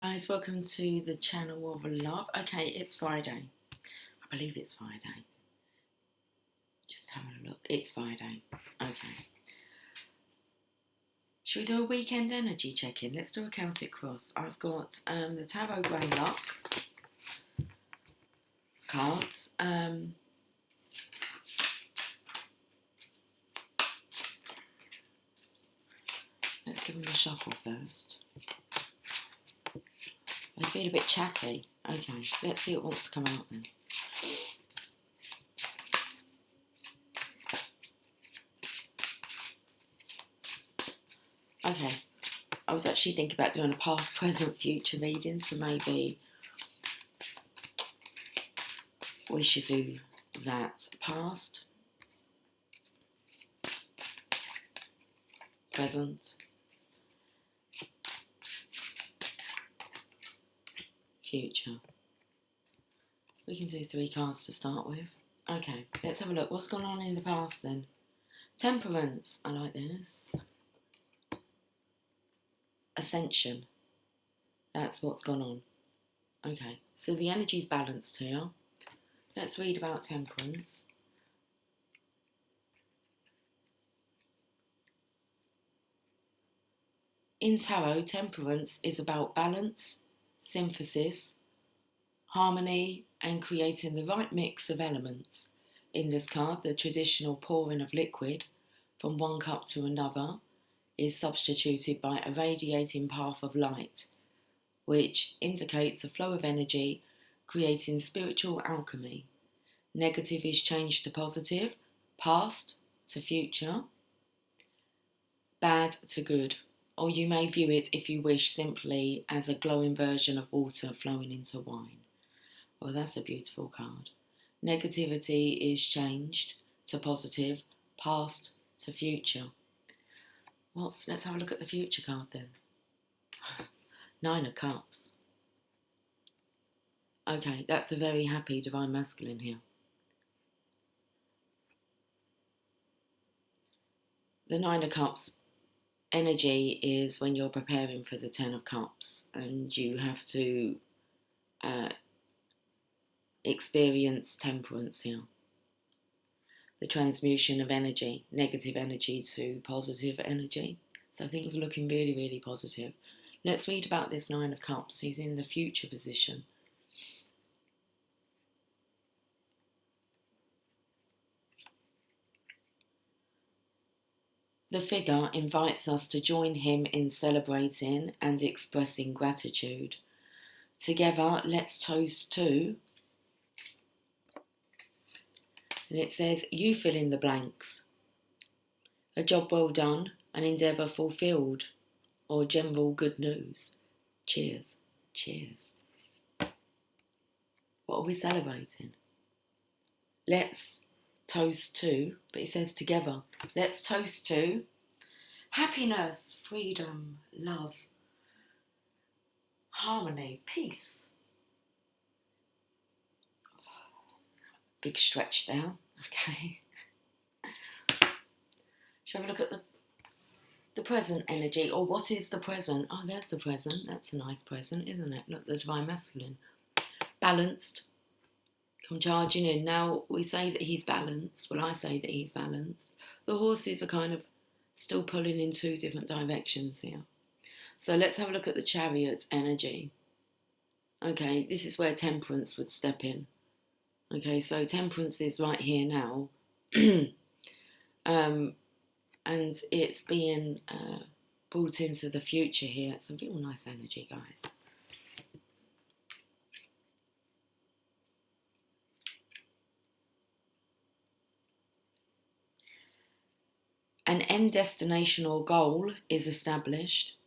Guys, welcome to the channel of love. Okay, it's Friday. I believe it's Friday. Just having a look. It's Friday. Okay. Should we do a weekend energy check-in? Let's do a Celtic cross. I've got the Tarot Grey Lux cards. Let's give them a shuffle first. They feel a bit chatty. Okay, let's see what wants to come out then. Okay, I was actually thinking about doing a past, present, future reading, so maybe we should do that. Past, present, future. We can do 3 cards to start with. Okay, let's have a look. What's gone on in the past then? Temperance. I like this. Ascension. That's what's gone on. Okay, so the energy's balanced here. Let's read about temperance. In tarot, temperance is about balance, synthesis, harmony, and creating the right mix of elements. In this card, the traditional pouring of liquid from one cup to another is substituted by a radiating path of light, which indicates a flow of energy, creating spiritual alchemy. Negative is changed to positive, past to future, bad to good, or you may view it, if you wish, simply as a glowing version of water flowing into wine. Well, that's a beautiful card. Negativity is changed to positive, past to future. Let's have a look at the future card then. 9 of Cups. Okay, that's a very happy Divine Masculine here. The 9 of Cups energy is when you're preparing for the 10 of Cups and you have to experience temperance here. The transmutation of energy, negative energy to positive energy. So things are looking really, really positive. Let's read about this 9 of Cups. He's in the future position. The figure invites us to join him in celebrating and expressing gratitude. Together, let's toast to, and it says, you fill in the blanks. A job well done, an endeavour fulfilled, or general good news. Cheers. Cheers. What are we celebrating? Let's toast to, but it says together. Let's toast to happiness, freedom, love, harmony, peace. Big stretch there. Okay. Shall we look at the present energy, or what is the present? Oh, there's the present. That's a nice present, isn't it? Look, the Divine Masculine. Balanced. Come charging in. Now, we say that he's balanced. Well, I say that he's balanced. The horses are kind of still pulling in 2 different directions here. So let's have a look at the Chariot energy. Okay, this is where temperance would step in. Okay, so temperance is right here now. And it's being brought into the future here. It's a real nice energy, guys. An end destination or goal is established,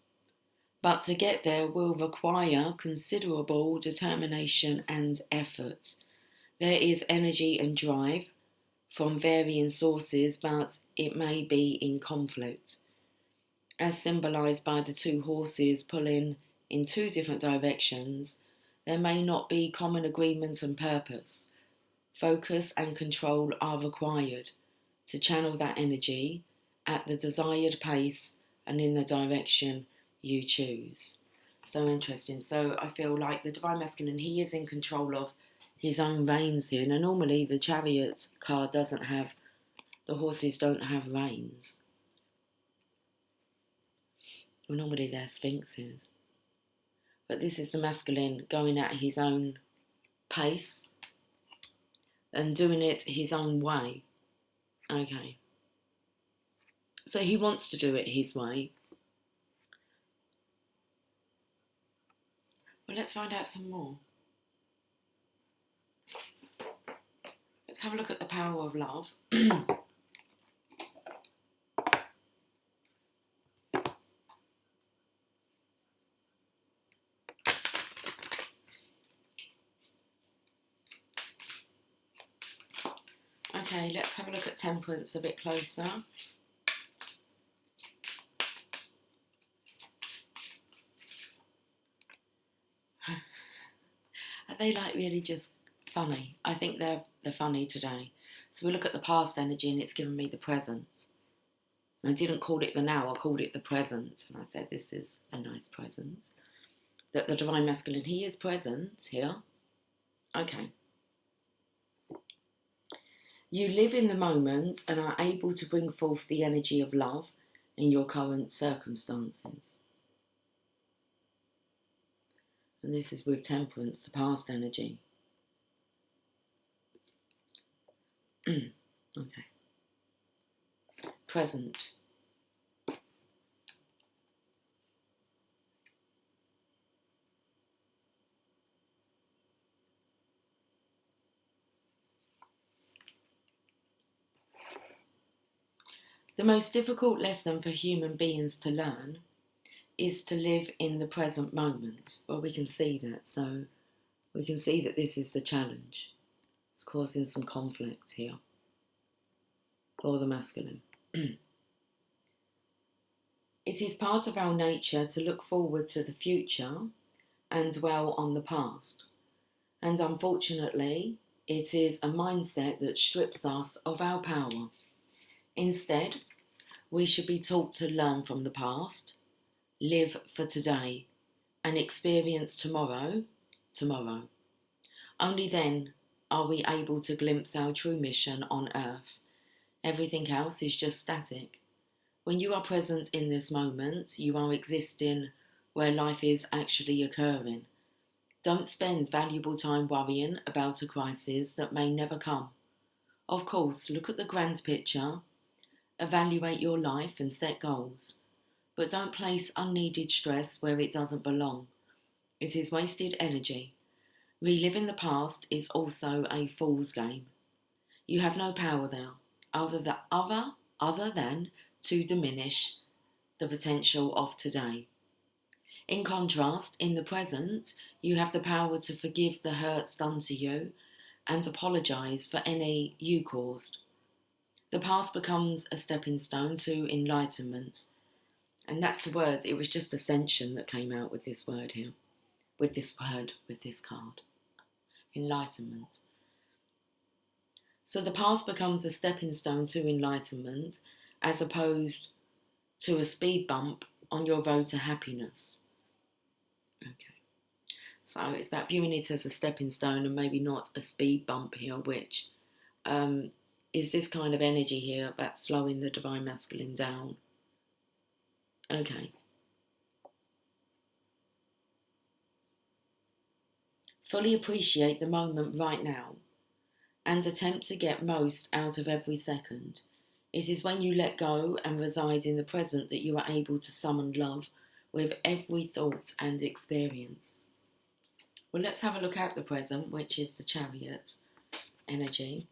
but to get there will require considerable determination and effort. There is energy and drive from varying sources, but it may be in conflict. As symbolised by the 2 horses pulling in 2 different directions, there may not be common agreement and purpose. Focus and control are required to channel that energy at the desired pace and in the direction you choose. So interesting. So I feel like the Divine Masculine, he is in control of his own reins here. Now, normally the Chariot card doesn't have, the horses don't have reins. Well, normally they're sphinxes. But this is the masculine going at his own pace and doing it his own way. Okay. So he wants to do it his way. Well, let's find out some more. Let's have a look at the power of love. Okay, let's have a look at Temperance a bit closer. Are they like really just funny? I think they're funny today. So we look at the past energy and it's given me the present. And I didn't call it the now, I called it the present. And I said this is a nice present. That the Divine Masculine, he is present here. Okay. You live in the moment and are able to bring forth the energy of love in your current circumstances. And this is with Temperance, the past energy. Okay. Present. The most difficult lesson for human beings to learn is to live in the present moment. Well, we can see that. So we can see that this is the challenge. It's causing some conflict here for the masculine. It is part of our nature to look forward to the future and dwell on the past. And unfortunately, it is a mindset that strips us of our power. Instead, we should be taught to learn from the past, live for today, and experience tomorrow. Only then are we able to glimpse our true mission on earth. Everything else is just static. When you are present in this moment, you are existing where life is actually occurring. Don't spend valuable time worrying about a crisis that may never come. Of course, look at the grand picture, evaluate your life and set goals. But don't place unneeded stress where it doesn't belong. It is wasted energy. Reliving the past is also a fool's game. You have no power there, other than to diminish the potential of today. In contrast, in the present, you have the power to forgive the hurts done to you and apologise for any you caused. The past becomes a stepping stone to enlightenment. And that's the word, it was just ascension that came out with this word here. With this card. Enlightenment. So the past becomes a stepping stone to enlightenment as opposed to a speed bump on your road to happiness. Okay. So it's about viewing it as a stepping stone and maybe not a speed bump here, which is this kind of energy here about slowing the Divine Masculine down. Okay. Fully appreciate the moment right now and attempt to get most out of every second. It is when you let go and reside in the present that you are able to summon love with every thought and experience. Well, let's have a look at the present, which is the Chariot energy.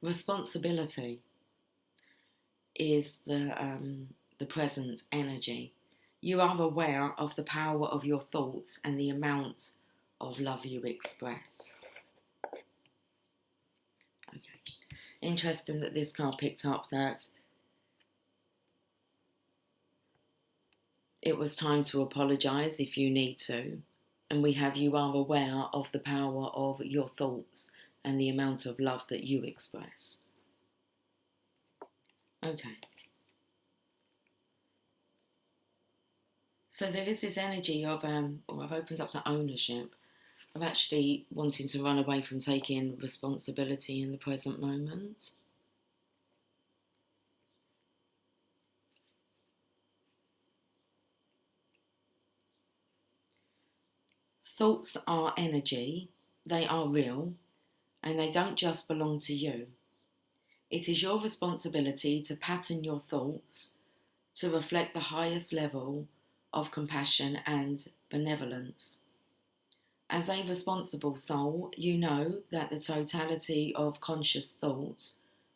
Responsibility is the present energy. You are aware of the power of your thoughts and the amount of love you express. Okay. Interesting that this card picked up that It was time to apologise if you need to. And we have you are aware of the power of your thoughts and the amount of love that you express. Okay. So there is this energy of, I've opened up to ownership, of actually wanting to run away from taking responsibility in the present moment. Thoughts are energy, they are real, and they don't just belong to you. It is your responsibility to pattern your thoughts to reflect the highest level of compassion and benevolence. As a responsible soul, you know that the totality of conscious thought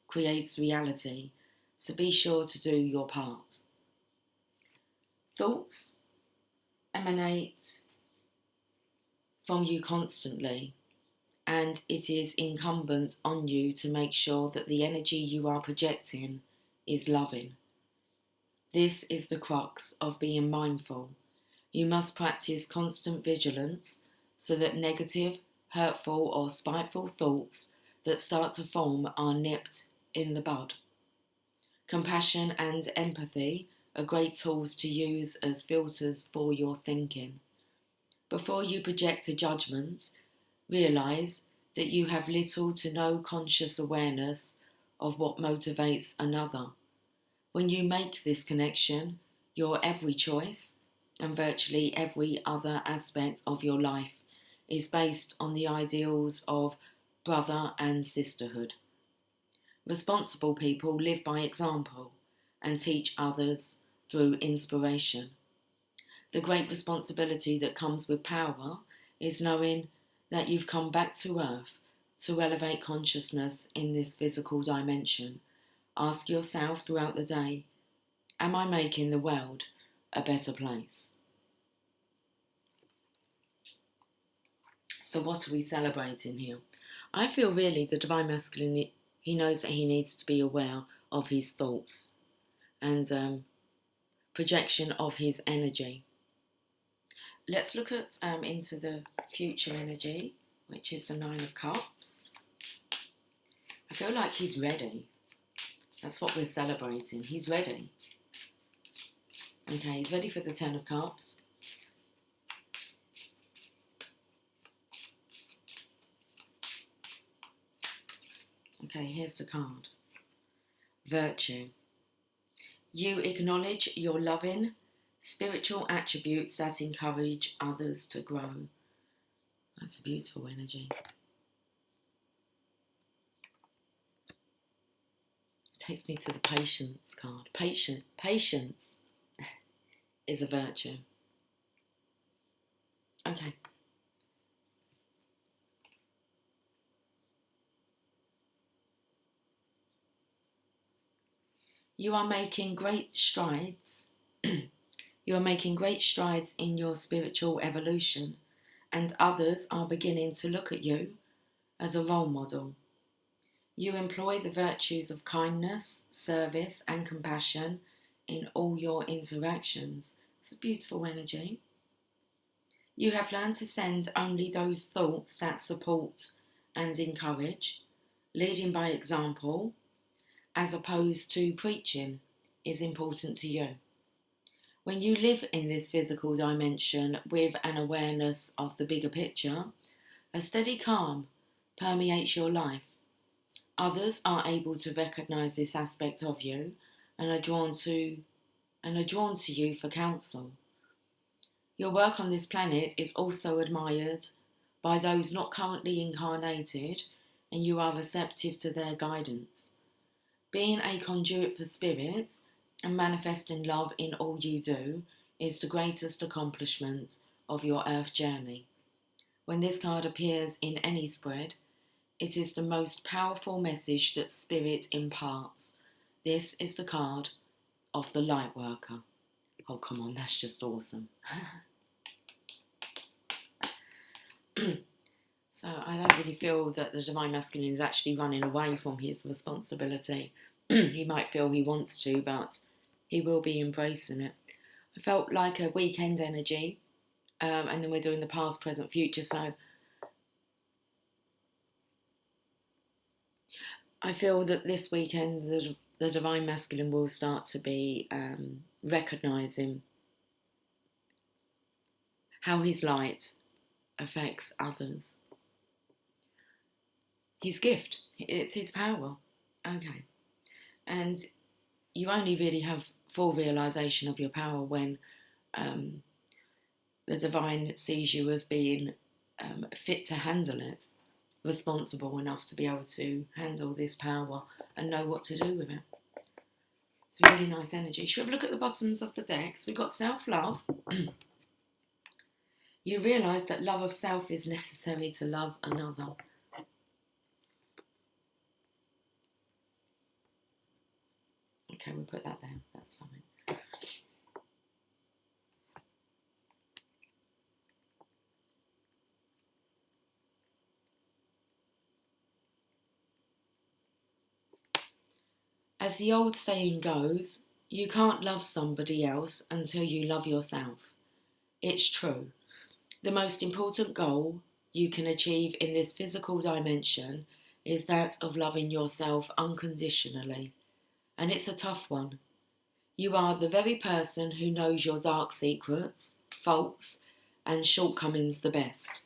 creates reality, so be sure to do your part. Thoughts emanate from you constantly, and it is incumbent on you to make sure that the energy you are projecting is loving. This is the crux of being mindful. You must practice constant vigilance so that negative, hurtful, or spiteful thoughts that start to form are nipped in the bud. Compassion and empathy are great tools to use as filters for your thinking. Before you project a judgment, realise that you have little to no conscious awareness of what motivates another. When you make this connection, your every choice and virtually every other aspect of your life is based on the ideals of brother and sisterhood. Responsible people live by example and teach others through inspiration. The great responsibility that comes with power is knowing that you've come back to earth to elevate consciousness in this physical dimension. Ask yourself throughout the day, am I making the world a better place? So what are we celebrating here? I feel really the Divine Masculine, he knows that he needs to be aware of his thoughts and projection of his energy. Let's look at into the future energy, which is the Nine of Cups. I feel like he's ready. That's what we're celebrating. He's ready. Okay, he's ready for the Ten of Cups. Okay, here's the card. Virtue. You acknowledge your loving, spiritual attributes that encourage others to grow. That's a beautiful energy. It takes me to the patience card. Patience is a virtue. Okay. You are making great strides. You are making great strides in your spiritual evolution, and others are beginning to look at you as a role model. You employ the virtues of kindness, service, and compassion in all your interactions. It's a beautiful energy. You have learned to send only those thoughts that support and encourage. Leading by example, as opposed to preaching, is important to you. When you live in this physical dimension with an awareness of the bigger picture, a steady calm permeates your life. Others are able to recognise this aspect of you and are drawn to you for counsel. Your work on this planet is also admired by those not currently incarnated, and you are receptive to their guidance. Being a conduit for spirit and manifesting love in all you do is the greatest accomplishment of your earth journey. When this card appears in any spread, it is the most powerful message that spirit imparts. This is the card of the light worker. Oh, come on, that's just awesome. So I don't really feel that the Divine Masculine is actually running away from his responsibility. He might feel he wants to, but he will be embracing it. I felt like a weekend energy, and then we're doing the past, present, future. So I feel that this weekend the Divine Masculine will start to be recognising how his light affects others. His gift, it's his power. Okay. And you only really have full realisation of your power when the divine sees you as being fit to handle it, responsible enough to be able to handle this power and know what to do with it. It's a really nice energy. Should we have a look at the bottoms of the decks? We've got self-love. You realise that love of self is necessary to love another. Okay, we'll put that there. That's fine. As the old saying goes, you can't love somebody else until you love yourself. It's true. The most important goal you can achieve in this physical dimension is that of loving yourself unconditionally. And it's a tough one. You are the very person who knows your dark secrets, faults, and shortcomings the best.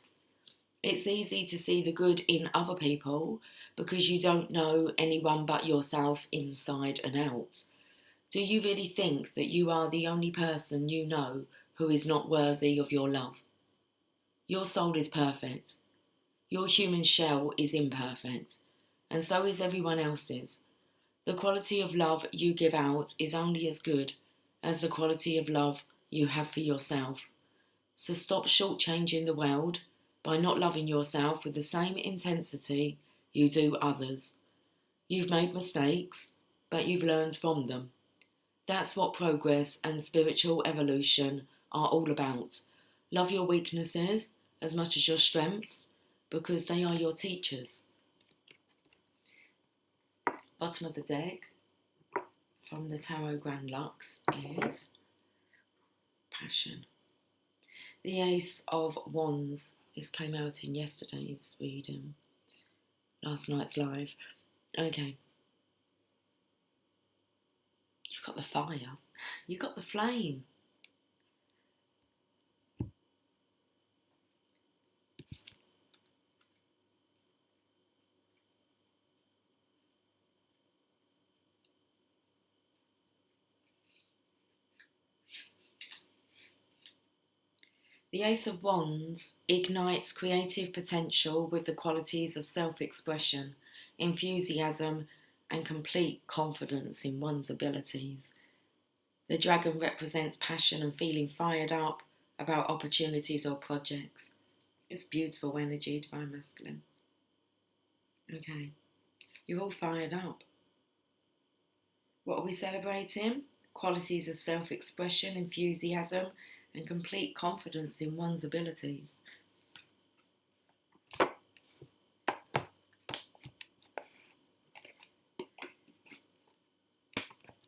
It's easy to see the good in other people because you don't know anyone but yourself inside and out. Do you really think that you are the only person you know who is not worthy of your love? Your soul is perfect. Your human shell is imperfect, and so is everyone else's. The quality of love you give out is only as good as the quality of love you have for yourself. So stop shortchanging the world by not loving yourself with the same intensity you do others. You've made mistakes, but you've learned from them. That's what progress and spiritual evolution are all about. Love your weaknesses as much as your strengths, because they are your teachers. Bottom of the deck from the Tarot Grand Lux is Passion. The Ace of Wands. This came out in yesterday's reading, last night's live. Okay. You've got the fire. You've got the flame. The Ace of Wands ignites creative potential with the qualities of self-expression, enthusiasm, and complete confidence in one's abilities. The dragon represents passion and feeling fired up about opportunities or projects. It's beautiful energy, Divine Masculine. Okay, you're all fired up. What are we celebrating? Qualities of self-expression, enthusiasm, and complete confidence in one's abilities.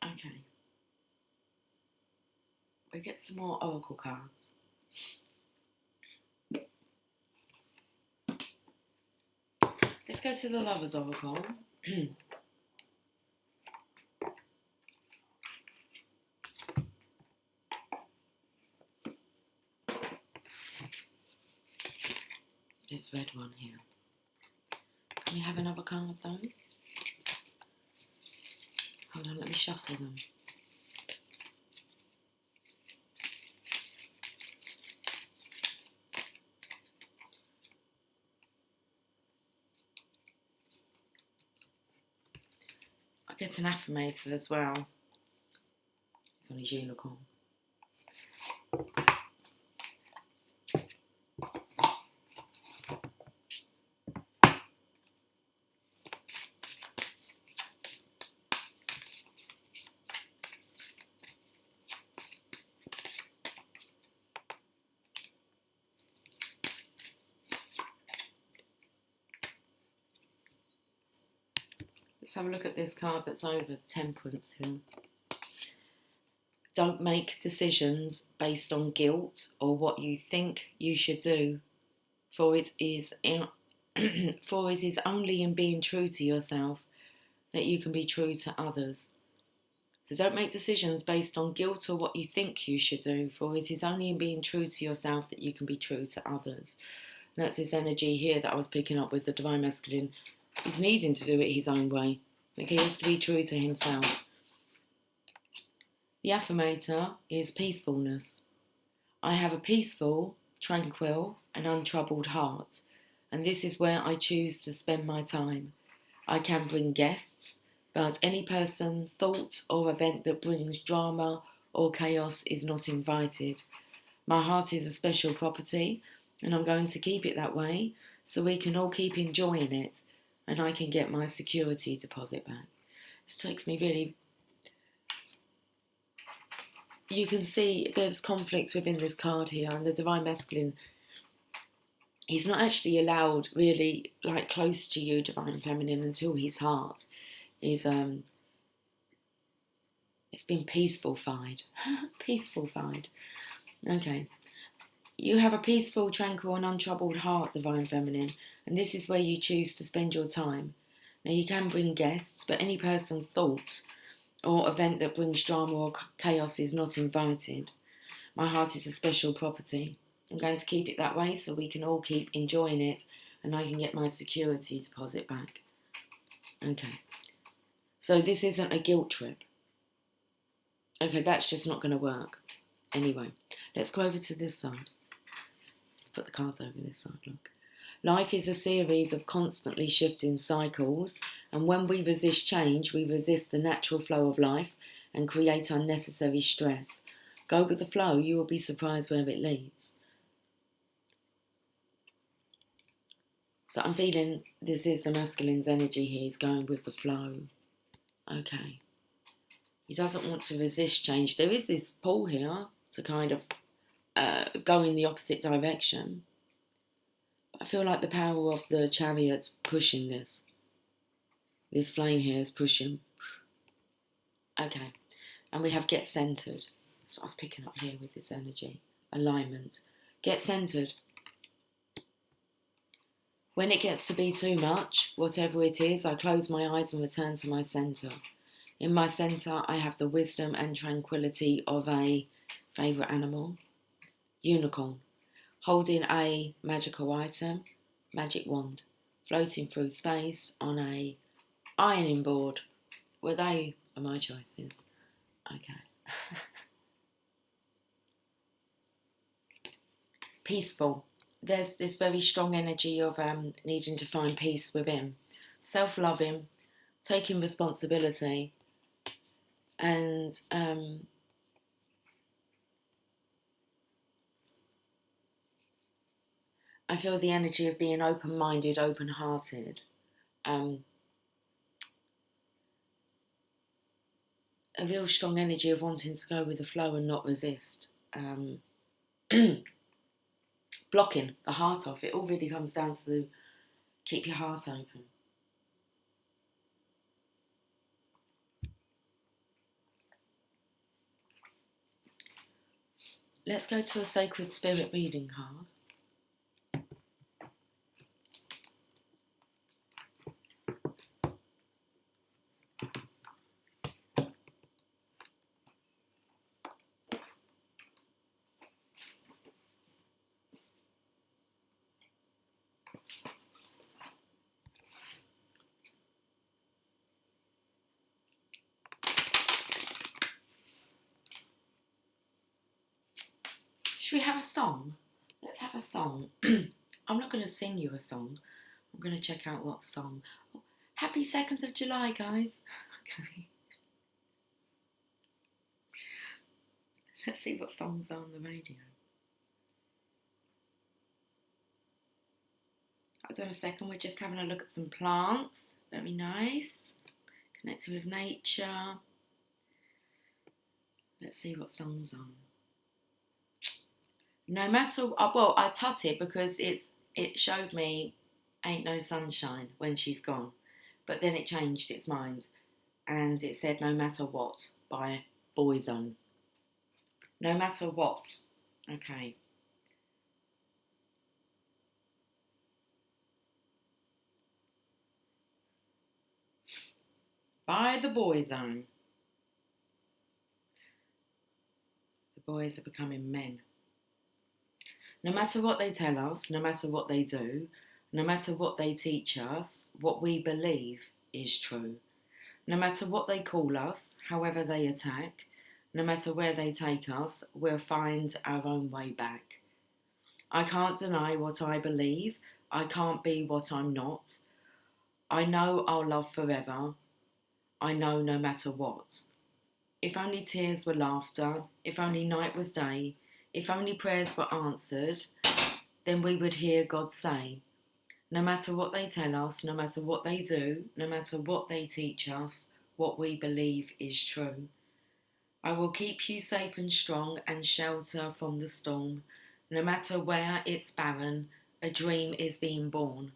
Okay. We get some more oracle cards. Let's go to the Lover's Oracle. This red one here. Can we have another card though? Hold on, let me shuffle them. I get an affirmator as well. It's on his unicorn. Let's have a look at this card that's over Temperance here. Don't make decisions based on guilt or what you think you should do, for it is for it is only in being true to yourself that you can be true to others. So don't make decisions based on guilt or what you think you should do, for it is only in being true to yourself that you can be true to others. And that's this energy here that I was picking up with the Divine Masculine. He's needing to do it his own way. Okay, he has to be true to himself. The affirmator is peacefulness. I have a peaceful, tranquil, and untroubled heart, and this is where I choose to spend my time. I can bring guests, but any person, thought, or event that brings drama or chaos is not invited. My heart is a special property, and I'm going to keep it that way so we can all keep enjoying it, and I can get my security deposit back. This takes me really... You can see there's conflict within this card here, and the Divine Masculine, he's not actually allowed really like close to you, Divine Feminine, until his heart is it's been peaceful-fied. Peaceful-fied. Okay. You have a peaceful, tranquil and untroubled heart, Divine Feminine, and this is where you choose to spend your time. Now you can bring guests, but any person, thought, or event that brings drama or chaos is not invited. My heart is a special property. I'm going to keep it that way so we can all keep enjoying it and I can get my security deposit back. Okay. So this isn't a guilt trip. Okay, that's just not going to work. Anyway, let's go over to this side. Put the cards over this side, look. Life is a series of constantly shifting cycles, and when we resist change, we resist the natural flow of life and create unnecessary stress. Go with the flow, you will be surprised where it leads. So I'm feeling this is the masculine's energy here, he's going with the flow. Okay. He doesn't want to resist change. There is this pull here to kind of go in the opposite direction. I feel like the power of the Chariot's pushing this. This flame here is pushing. Okay. And we have get centered. That's what I was picking up here with this energy. Alignment. Get centered. When it gets to be too much, whatever it is, I close my eyes and return to my center. In my center, I have the wisdom and tranquility of a favourite animal. Unicorn. Holding a magical item, magic wand, floating through space on a ironing board. Well, they are my choices. Okay. Peaceful. There's this very strong energy of needing to find peace within. Self-loving, taking responsibility, and I feel the energy of being open-minded, open-hearted. A real strong energy of wanting to go with the flow and not resist. Blocking the heart off. It all really comes down to keep your heart open. Let's go to a Sacred Spirit reading card. Should we have a song? Let's have a song. I'm not going to sing you a song. I'm going to check out what song. Oh, happy 2nd of July, guys. Okay. Let's see what songs are on the radio. Hold on a second, we're just having a look at some plants. Very nice. Connecting with nature. Let's see what song's on. No matter, well, I tut it because it showed me Ain't No Sunshine when she's gone. But then it changed its mind and it said No Matter What by Boyzone. No matter what. Okay. By the boy zone. The boys are becoming men. No matter what they tell us, no matter what they do, no matter what they teach us, what we believe is true. No matter what they call us, however they attack, no matter where they take us, we'll find our own way back. I can't deny what I believe. I can't be what I'm not. I know I'll love forever. I know no matter what. If only tears were laughter, if only night was day, if only prayers were answered, then we would hear God say, no matter what they tell us, no matter what they do, no matter what they teach us, what we believe is true. I will keep you safe and strong and shelter from the storm. No matter where it's barren, a dream is being born.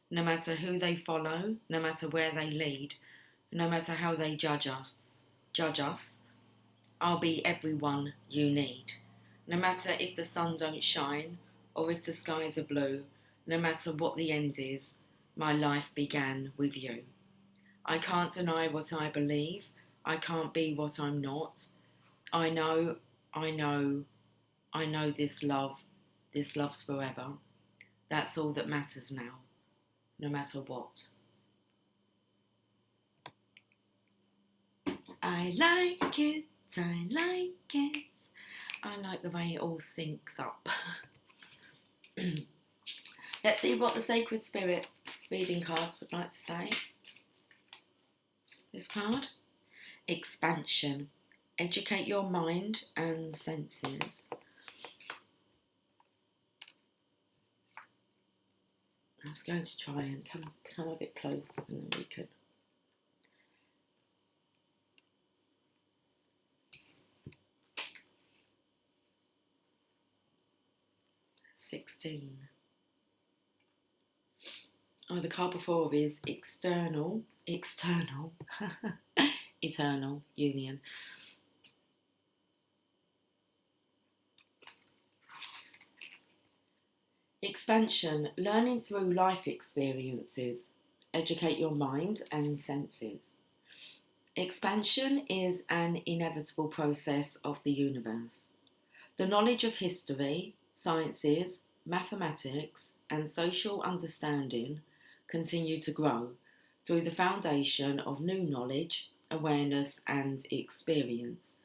No matter who they follow, no matter where they lead, no matter how they judge us, I'll be everyone you need. No matter if the sun don't shine or if the skies are blue, no matter what the end is, my life began with you. I can't deny what I believe. I can't be what I'm not. I know, I know, I know this love's forever. That's all that matters now, no matter what. I like it, I like it. I like the way it all syncs up. Let's see what the Sacred Spirit reading cards would like to say. This card, expansion. Educate your mind and senses. I was going to try and come a bit close and then we could. $16. Oh, the card before is external, eternal union. Expansion, learning through life experiences. Educate your mind and senses. Expansion is an inevitable process of the universe. The knowledge of history, sciences, mathematics, and social understanding continue to grow through the foundation of new knowledge, awareness, and experience.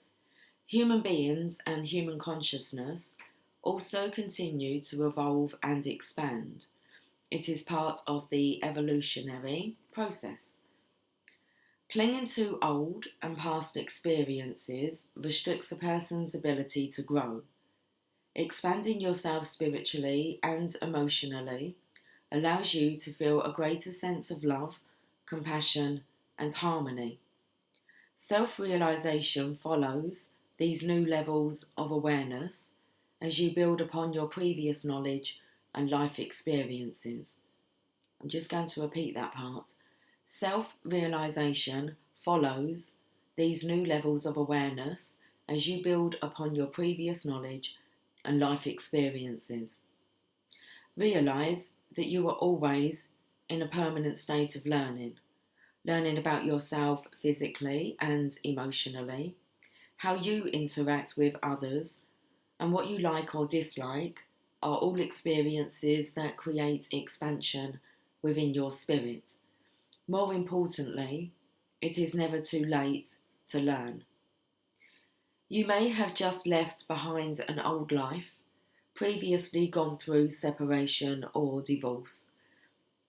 Human beings and human consciousness also continue to evolve and expand. It is part of the evolutionary process. Clinging to old and past experiences restricts a person's ability to grow. Expanding yourself spiritually and emotionally allows you to feel a greater sense of love, compassion, and harmony. Self-realization follows these new levels of awareness as you build upon your previous knowledge and life experiences. I'm just going to repeat that part. Self-realization follows these new levels of awareness as you build upon your previous knowledge and life experiences. Realize that you are always in a permanent state of learning about yourself physically and emotionally, how you interact with others, and what you like or dislike are all experiences that create expansion within your spirit. More importantly, it is never too late to learn. You may have just left behind an old life, previously gone through separation or divorce,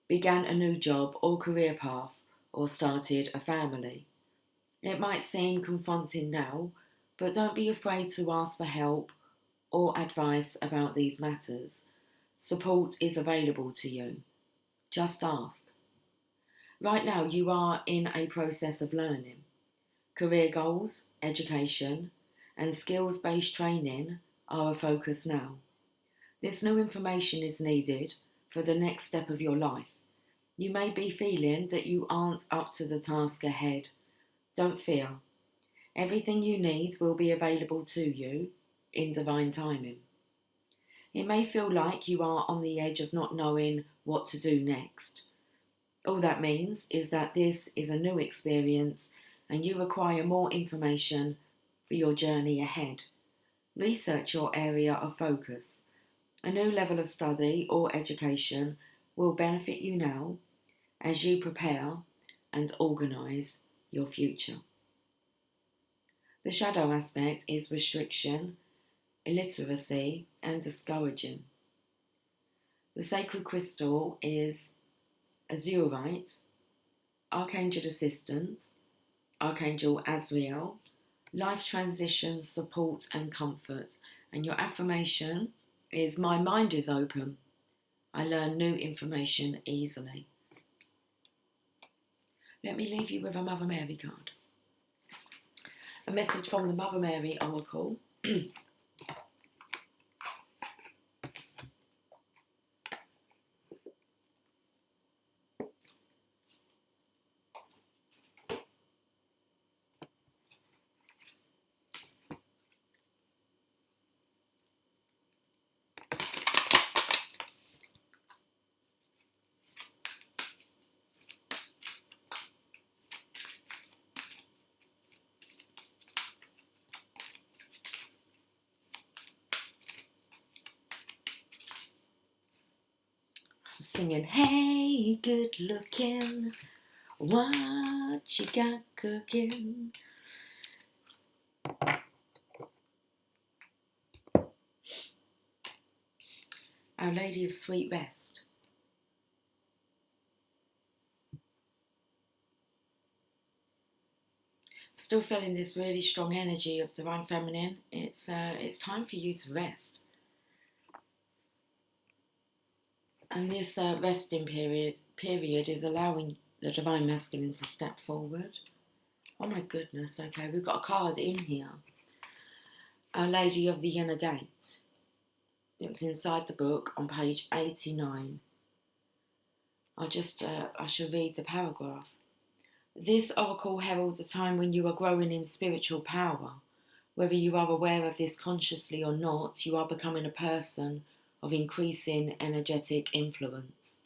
began a new job or career path, or started a family. It might seem confronting now, but don't be afraid to ask for help or advice about these matters. Support is available to you. Just ask. Right now, you are in a process of learning. Career goals, education, and skills-based training are a focus now. This new information is needed for the next step of your life. You may be feeling that you aren't up to the task ahead. Don't fear. Everything you need will be available to you. in divine timing. It may feel like you are on the edge of not knowing what to do next. All that means is that this is a new experience and you require more information for your journey ahead. Research your area of focus. A new level of study or education will benefit you now as you prepare and organise your future. The shadow aspect is restriction, illiteracy, and discouraging. The sacred crystal is azurite, archangel assistance, Archangel Azrael, life transitions, support and comfort. And your affirmation is, my mind is open. I learn new information easily. Let me leave you with a Mother Mary card. A message from the Mother Mary Oracle. I'm singing, hey, good looking, what you got cooking? Our Lady of Sweet Rest. Still feeling this really strong energy of Divine Feminine. It's time for you to rest. And this resting period is allowing the Divine Masculine to step forward. Oh my goodness, okay, we've got a card in here. Our Lady of the Inner Gate. It was inside the book on page 89. I shall read the paragraph. This oracle heralds a time when you are growing in spiritual power. Whether you are aware of this consciously or not, you are becoming a person of increasing energetic influence.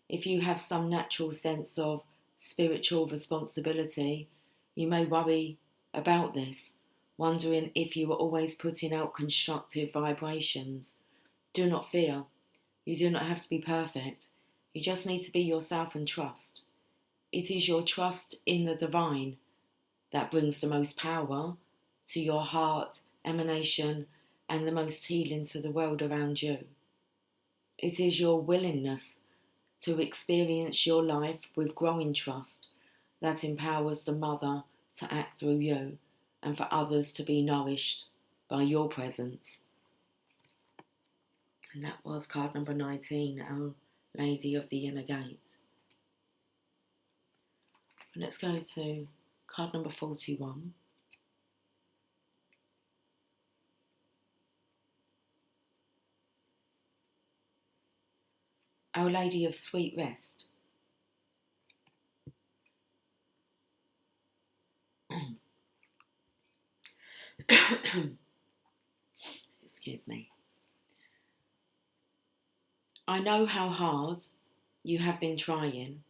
If you have some natural sense of spiritual responsibility, you may worry about this, wondering if you are always putting out constructive vibrations. Do not fear. You do not have to be perfect. You just need to be yourself and trust. It is your trust in the divine that brings the most power to your heart, emanation, and the most healing to the world around you. It is your willingness to experience your life with growing trust that empowers the Mother to act through you and for others to be nourished by your presence. And that was card number 19, Our Lady of the Inner Gate. And let's go to card number 41. Our Lady of Sweet Rest. Excuse me. I know how hard you have been trying,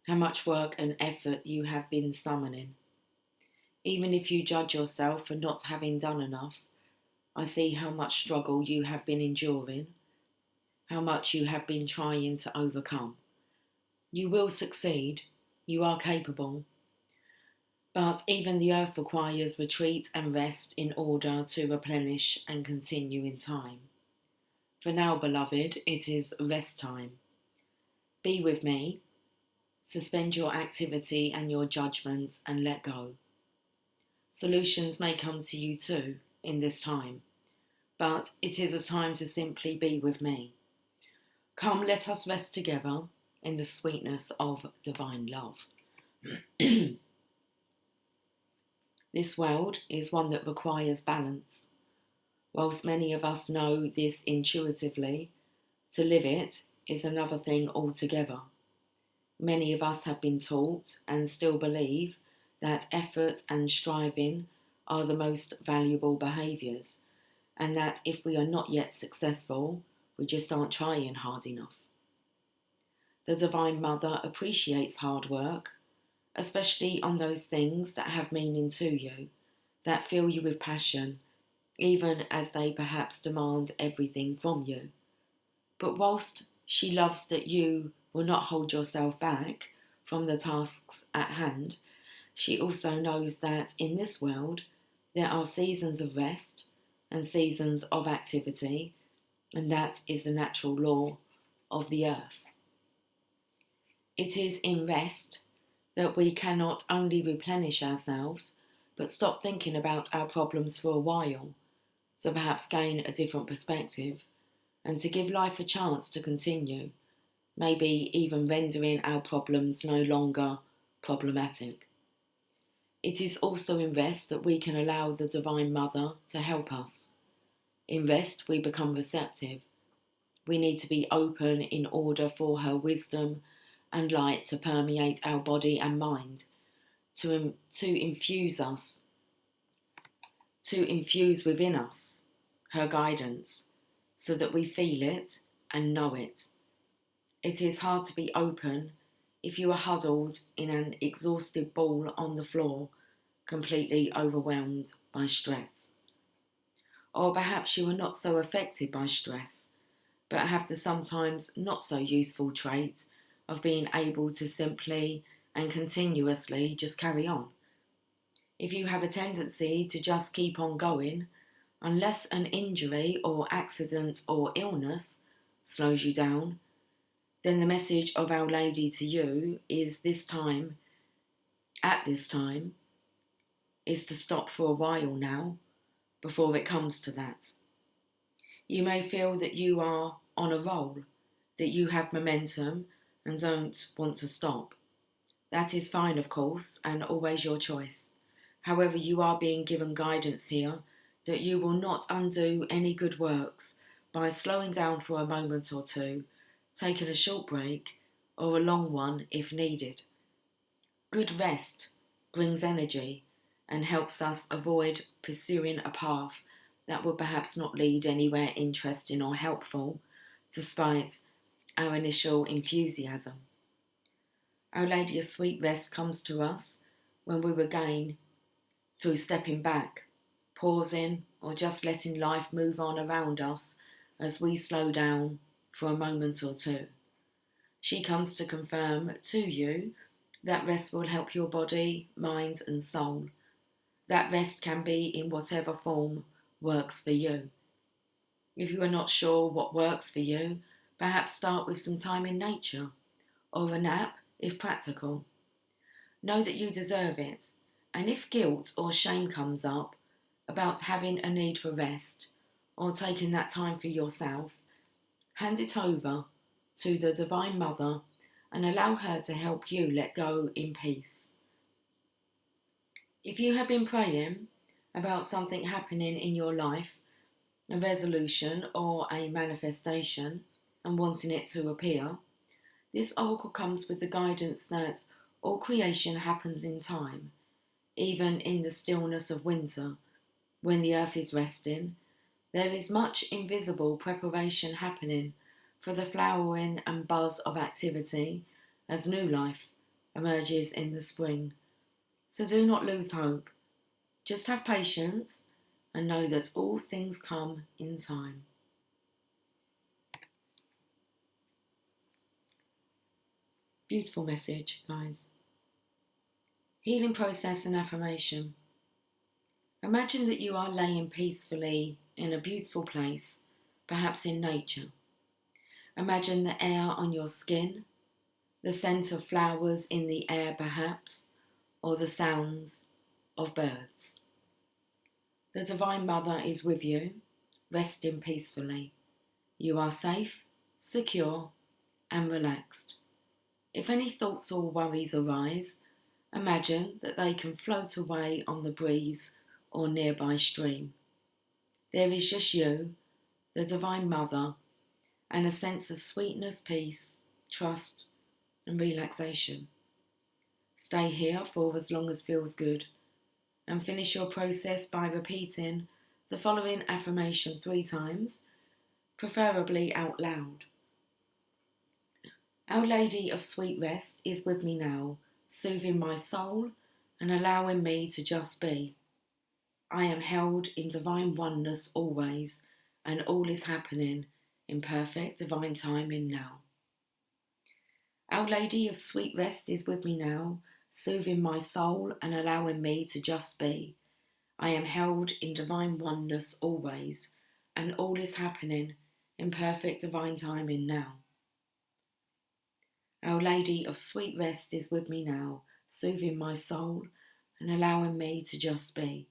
how much work and effort you have been summoning. Even if you judge yourself for not having done enough, I see how much struggle you have been enduring, how much you have been trying to overcome. You will succeed, you are capable. But even the earth requires retreat and rest in order to replenish and continue in time. For now, beloved, it is rest time. Be with me, suspend your activity and your judgment and let go. Solutions may come to you too in this time, but it is a time to simply be with me. Come, let us rest together in the sweetness of divine love. This world is one that requires balance. Whilst many of us know this intuitively, to live it is another thing altogether. Many of us have been taught and still believe that effort and striving are the most valuable behaviours, and that if we are not yet successful, we just aren't trying hard enough. The Divine Mother appreciates hard work, especially on those things that have meaning to you, that fill you with passion, even as they perhaps demand everything from you. But whilst she loves that you will not hold yourself back from the tasks at hand, she also knows that in this world there are seasons of rest and seasons of activity, and that is a natural law of the earth. It is in rest that we can not only replenish ourselves, but stop thinking about our problems for a while, to perhaps gain a different perspective, and to give life a chance to continue, maybe even rendering our problems no longer problematic. It is also in rest that we can allow the Divine Mother to help us. In rest, we become receptive. We need to be open in order for her wisdom and light to permeate our body and mind, to infuse within us her guidance, so that we feel it and know it. It is hard to be open if you are huddled in an exhausted ball on the floor, completely overwhelmed by stress. Or perhaps you are not so affected by stress, but have the sometimes not so useful trait of being able to simply and continuously just carry on. If you have a tendency to just keep on going, unless an injury or accident or illness slows you down, then the message of Our Lady to you is at this time, is to stop for a while now, before it comes to that. You may feel that you are on a roll, that you have momentum and don't want to stop. That is fine, of course, and always your choice. However, you are being given guidance here that you will not undo any good works by slowing down for a moment or two, taking a short break, or a long one if needed. Good rest brings energy and helps us avoid pursuing a path that would perhaps not lead anywhere interesting or helpful, despite our initial enthusiasm. Our Lady of Sweet Rest comes to us when we regain through stepping back, pausing, or just letting life move on around us as we slow down for a moment or two. She comes to confirm to you that rest will help your body, mind, and soul. That rest can be in whatever form works for you. If you are not sure what works for you, perhaps start with some time in nature, or a nap if practical. Know that you deserve it, and if guilt or shame comes up about having a need for rest or taking that time for yourself, hand it over to the Divine Mother and allow her to help you let go in peace. If you have been praying about something happening in your life, a resolution or a manifestation, and wanting it to appear, this oracle comes with the guidance that all creation happens in time, even in the stillness of winter, when the earth is resting. There is much invisible preparation happening for the flowering and buzz of activity as new life emerges in the spring. So do not lose hope. Just have patience and know that all things come in time. Beautiful message, guys. Healing process and affirmation. Imagine that you are laying peacefully in a beautiful place, perhaps in nature. Imagine the air on your skin, the scent of flowers in the air perhaps, or the sounds of birds. The Divine Mother is with you, resting peacefully. You are safe, secure, and relaxed. If any thoughts or worries arise, imagine that they can float away on the breeze or nearby stream. There is just you, the Divine Mother, and a sense of sweetness, peace, trust, and relaxation. Stay here for as long as feels good, and finish your process by repeating the following affirmation 3 times, preferably out loud. Our Lady of Sweet Rest is with me now, soothing my soul and allowing me to just be. I am held in divine oneness always, and all is happening in perfect divine timing now. Our Lady of Sweet Rest is with me now, soothing my soul and allowing me to just be. I am held in divine oneness always, and all is happening in perfect divine timing now. Our Lady of Sweet Rest is with me now, soothing my soul and allowing me to just be.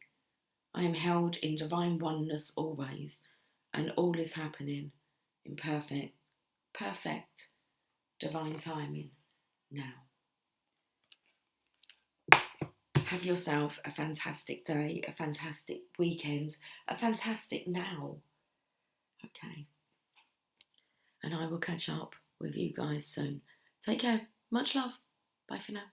I am held in divine oneness always, and all is happening in perfect divine timing now. Have yourself a fantastic day, a fantastic weekend, a fantastic now. Okay. And I will catch up with you guys soon. Take care. Much love. Bye for now.